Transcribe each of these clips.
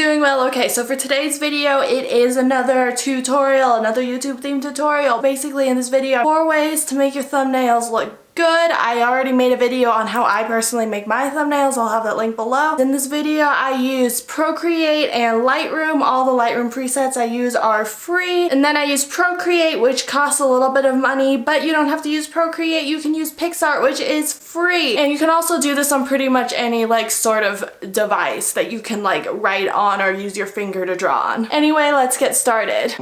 doing well. Okay, so for today's video, it is another tutorial, another YouTube themed tutorial. Basically in this video, 4 ways to make your thumbnails look good. I already made a video on how I personally make my thumbnails. I'll have that link below. In this video, I use Procreate and Lightroom. All the Lightroom presets I use are free. And then I use Procreate, which costs a little bit of money, but you don't have to use Procreate. You can use PixArt, which is free. And you can also do this on pretty much any like sort of device that you can like write on or use your finger to draw on. Anyway, let's get started.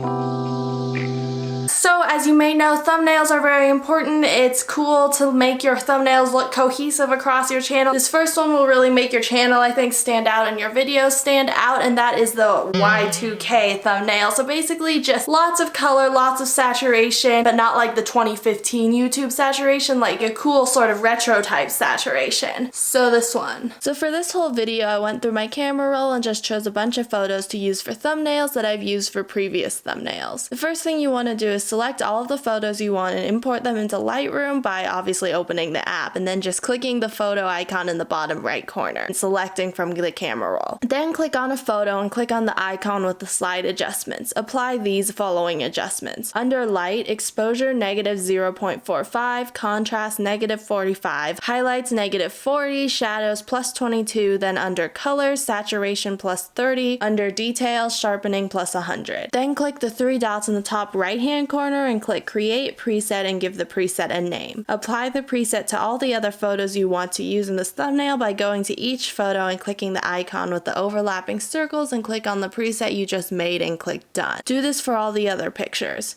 So as you may know, thumbnails are very important. It's cool to make your thumbnails look cohesive across your channel. This first one will really make your channel, I think, stand out and your videos stand out, and that is the Y2K thumbnail. So basically just lots of color, lots of saturation, but not like the 2015 YouTube saturation, like a cool sort of retro type saturation. So this one. So for this whole video, I went through my camera roll and just chose a bunch of photos to use for thumbnails that I've used for previous thumbnails. The first thing you want to do is select all of the photos you want and import them into Lightroom by obviously opening the app and then just clicking the photo icon in the bottom right corner and selecting from the camera roll. Then click on a photo and click on the icon with the slide adjustments. Apply these following adjustments. Under light, exposure -0.45, contrast -45, highlights -40, shadows +22, then under colors, saturation +30, under details, sharpening +100. Then click the 3 dots in the top right hand corner and click create preset and give the preset a name. Apply the preset to all the other photos you want to use in this thumbnail by going to each photo and clicking the icon with the overlapping circles and click on the preset you just made and click done. Do this for all the other pictures.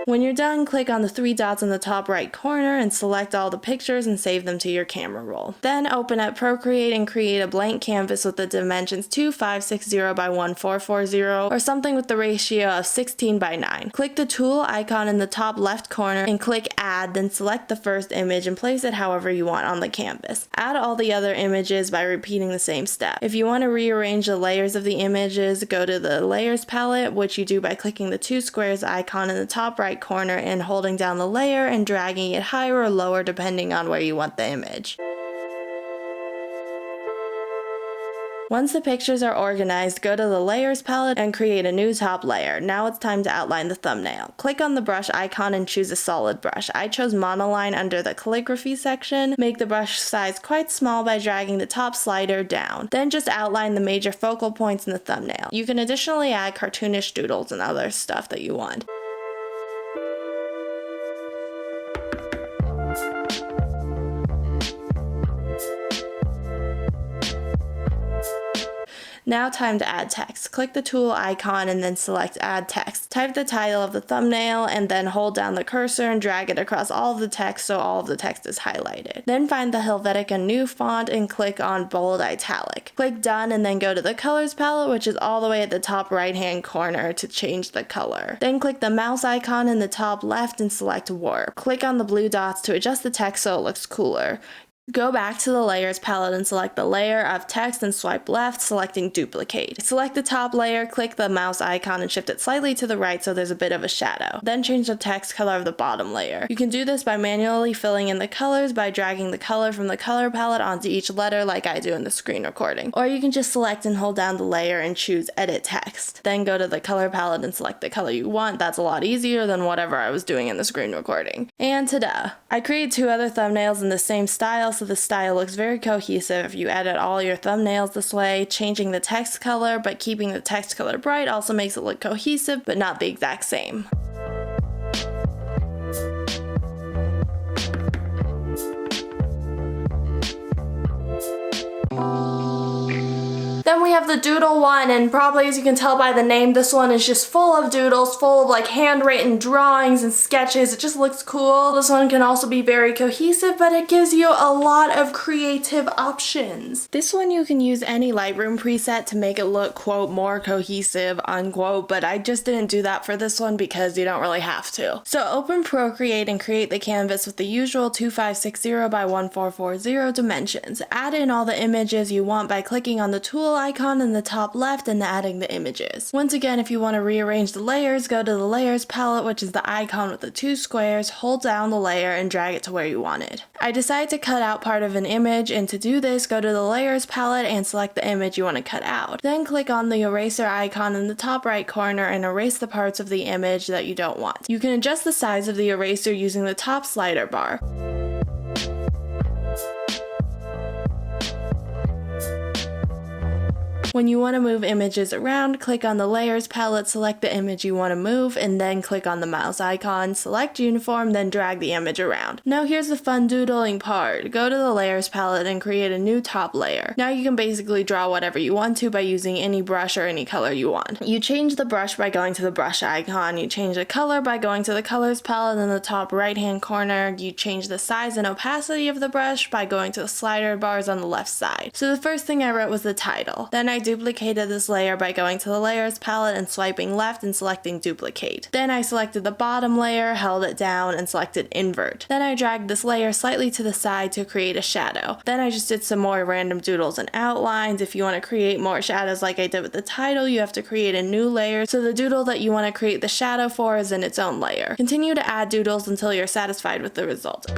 When you're done, click on the 3 dots in the top right corner and select all the pictures and save them to your camera roll. Then open up Procreate and create a blank canvas with the dimensions 2560 by 1440 or something with the ratio of 16:9. Click the tool icon in the top left corner and click add, then select the first image and place it however you want on the canvas. Add all the other images by repeating the same step. If you want to rearrange the layers of the images, go to the layers palette, which you do by clicking the 2 squares icon in the top right corner and holding down the layer and dragging it higher or lower depending on where you want the image. Once the pictures are organized, go to the layers palette and create a new top layer. Now it's time to outline the thumbnail. Click on the brush icon and choose a solid brush. I chose monoline under the calligraphy section. Make the brush size quite small by dragging the top slider down. Then just outline the major focal points in the thumbnail. You can additionally add cartoonish doodles and other stuff that you want. Now time to add text. Click the tool icon and then select add text. Type the title of the thumbnail and then hold down the cursor and drag it across all of the text so all of the text is highlighted. Then find the Helvetica New font and click on bold italic. Click done and then go to the colors palette, which is all the way at the top right hand corner, to change the color. Then click the mouse icon in the top left and select warp. Click on the blue dots to adjust the text so it looks cooler. Go back to the layers palette and select the layer of text and swipe left, selecting duplicate. Select the top layer, click the mouse icon and shift it slightly to the right so there's a bit of a shadow. Then change the text color of the bottom layer. You can do this by manually filling in the colors by dragging the color from the color palette onto each letter like I do in the screen recording. Or you can just select and hold down the layer and choose edit text. Then go to the color palette and select the color you want. That's a lot easier than whatever I was doing in the screen recording. And ta-da! I created 2 other thumbnails in the same style, so the style looks very cohesive if you edit all your thumbnails this way. Changing the text color but keeping the text color bright also makes it look cohesive but not the exact same. Then we have the doodle one, and probably as you can tell by the name, this one is just full of doodles, full of like handwritten drawings and sketches. It just looks cool. This one can also be very cohesive, but it gives you a lot of creative options. This one you can use any Lightroom preset to make it look, quote, more cohesive, unquote, but I just didn't do that for this one because you don't really have to. So open Procreate and create the canvas with the usual 2560 by 1440 dimensions. Add in all the images you want by clicking on the tool icon icon in the top left and adding the images. Once again, if you want to rearrange the layers, go to the layers palette, which is the icon with the 2 squares, hold down the layer and drag it to where you want it. I decided to cut out part of an image, and to do this, go to the layers palette and select the image you want to cut out. Then click on the eraser icon in the top right corner and erase the parts of the image that you don't want. You can adjust the size of the eraser using the top slider bar. When you want to move images around, click on the layers palette, select the image you want to move, and then click on the mouse icon, select uniform, then drag the image around. Now here's the fun doodling part. Go to the layers palette and create a new top layer. Now you can basically draw whatever you want to by using any brush or any color you want. You change the brush by going to the brush icon, you change the color by going to the colors palette in the top right hand corner, you change the size and opacity of the brush by going to the slider bars on the left side. So the first thing I wrote was the title. Then I duplicated this layer by going to the layers palette and swiping left and selecting duplicate. Then I selected the bottom layer, held it down, and selected invert. Then I dragged this layer slightly to the side to create a shadow. Then I just did some more random doodles and outlines. If you want to create more shadows like I did with the title, you have to create a new layer, so the doodle that you want to create the shadow for is in its own layer. Continue to add doodles until you're satisfied with the result.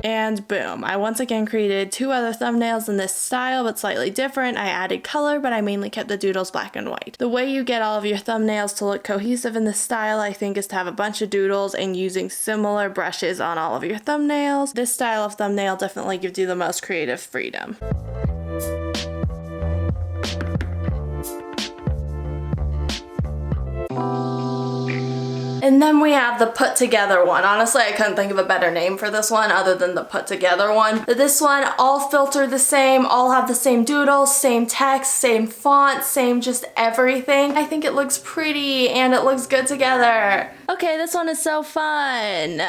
And boom, I once again created 2 other thumbnails in this style but slightly different. I added color, but I mainly kept the doodles black and white. The way you get all of your thumbnails to look cohesive in this style, I think, is to have a bunch of doodles and using similar brushes on all of your thumbnails. This style of thumbnail definitely gives you the most creative freedom. And then we have the put together one. Honestly, I couldn't think of a better name for this one other than the put together one. This one, all filter the same, all have the same doodles, same text, same font, same just everything. I think it looks pretty and it looks good together. Okay, this one is so fun.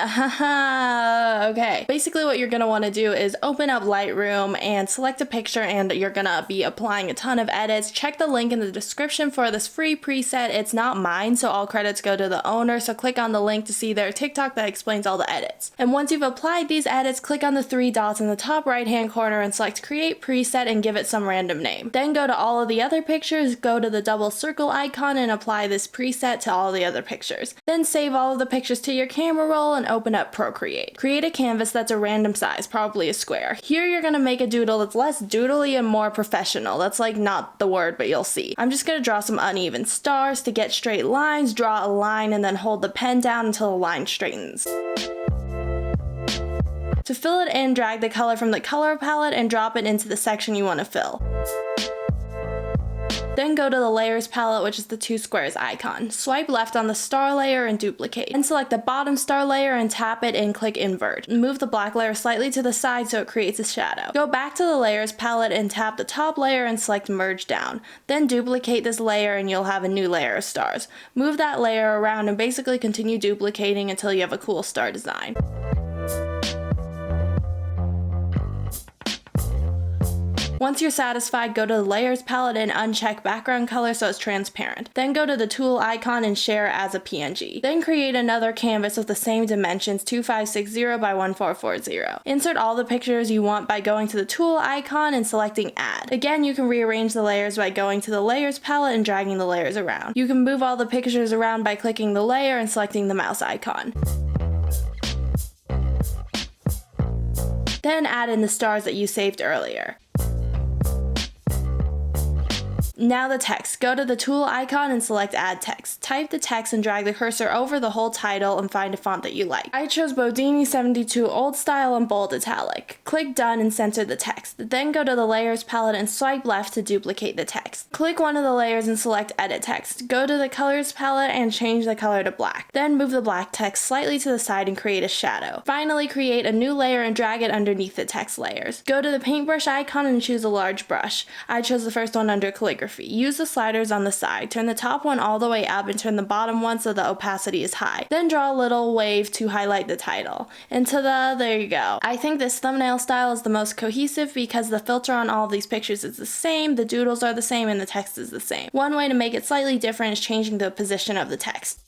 Okay, basically what you're gonna wanna do is open up Lightroom and select a picture, and you're gonna be applying a ton of edits. Check the link in the description for this free preset. It's not mine, so all credits go to the owner. So click on the link to see their TikTok that explains all the edits. And once you've applied these edits, click on the 3 dots in the top right hand corner and select create preset and give it some random name. Then go to all of the other pictures, go to the double circle icon and apply this preset to all the other pictures. Then save all of the pictures to your camera roll and open up Procreate. Create a canvas that's a random size, probably a square. Here you're gonna make a doodle that's less doodly and more professional. That's like not the word, but you'll see. I'm just gonna draw some uneven stars. To get straight lines, draw a line and then hold the pen down until the line straightens. To fill it in, drag the color from the color palette and drop it into the section you want to fill. Then go to the layers palette, which is the 2 squares icon. Swipe left on the star layer and duplicate. Then select the bottom star layer and tap it and click invert. Move the black layer slightly to the side so it creates a shadow. Go back to the layers palette and tap the top layer and select merge down. Then duplicate this layer and you'll have a new layer of stars. Move that layer around and basically continue duplicating until you have a cool star design. Once you're satisfied, go to the layers palette and uncheck background color so it's transparent. Then go to the tool icon and share it as a PNG. Then create another canvas with the same dimensions, 2560 by 1440. Insert all the pictures you want by going to the tool icon and selecting add. Again, you can rearrange the layers by going to the layers palette and dragging the layers around. You can move all the pictures around by clicking the layer and selecting the mouse icon. Then add in the stars that you saved earlier. Now the text. Go to the tool icon and select add text. Type the text and drag the cursor over the whole title and find a font that you like. I chose Bodini 72 Old Style and Bold Italic. Click done and center the text. Then go to the layers palette and swipe left to duplicate the text. Click one of the layers and select edit text. Go to the colors palette and change the color to black. Then move the black text slightly to the side and create a shadow. Finally, create a new layer and drag it underneath the text layers. Go to the paintbrush icon and choose a large brush. I chose the first one under calligraphy. Use the sliders on the side. Turn the top one all the way up and turn the bottom one so the opacity is high. Then draw a little wave to highlight the title. And there you go. I think this thumbnail style is the most cohesive because the filter on all of these pictures is the same, the doodles are the same, and the text is the same. One way to make it slightly different is changing the position of the text.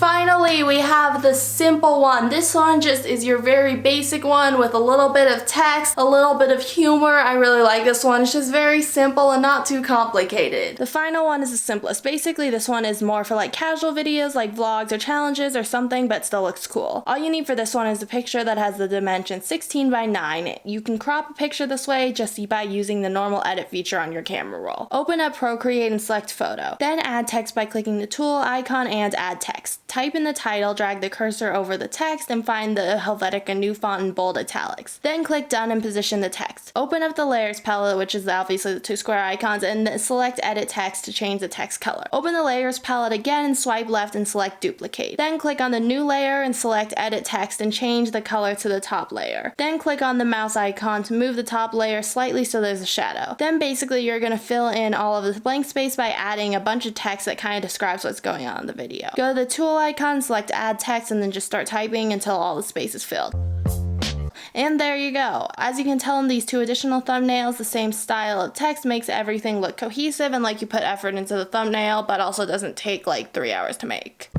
finally, we have the simple one. This one just is your very basic one with a little bit of text, a little bit of humor. I really like this one. It's just very simple and not too complicated. The final one is the simplest. Basically, this one is more for like casual videos like vlogs or challenges or something, but still looks cool. All you need for this one is a picture that has the dimension 16 by 9. You can crop a picture this way just by using the normal edit feature on your camera roll. Open up Procreate and select photo. Then add text by clicking the tool icon and add text. Type in the title, drag the cursor over the text, and find the Helvetica new font in bold italics. Then click done and position the text. Open up the layers palette, which is obviously the two square icons, and select edit text to change the text color. Open the layers palette again and swipe left and select duplicate. Then click on the new layer and select edit text and change the color to the top layer. Then click on the mouse icon to move the top layer slightly so there's a shadow. Then basically you're going to fill in all of the blank space by adding a bunch of text that kind of describes what's going on in the video. Go to the tool icon, select add text, and then just start typing until all the space is filled. And there you go. As you can tell in these two additional thumbnails, the same style of text makes everything look cohesive and like you put effort into the thumbnail, but also doesn't take like 3 hours to make.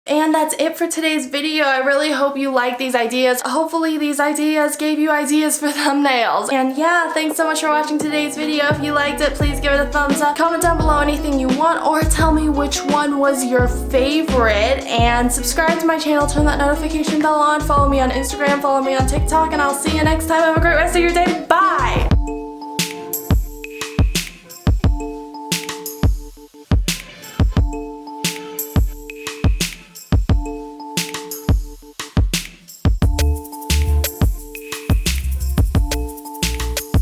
And that's it for today's video. I really hope you like these ideas. Hopefully these ideas gave you ideas for thumbnails. And yeah, thanks so much for watching today's video. If you liked it, please give it a thumbs up. Comment down below anything you want or tell me which one was your favorite. And subscribe to my channel, turn that notification bell on, follow me on Instagram, follow me on TikTok, and I'll see you next time. Have a great rest of your day. Bye!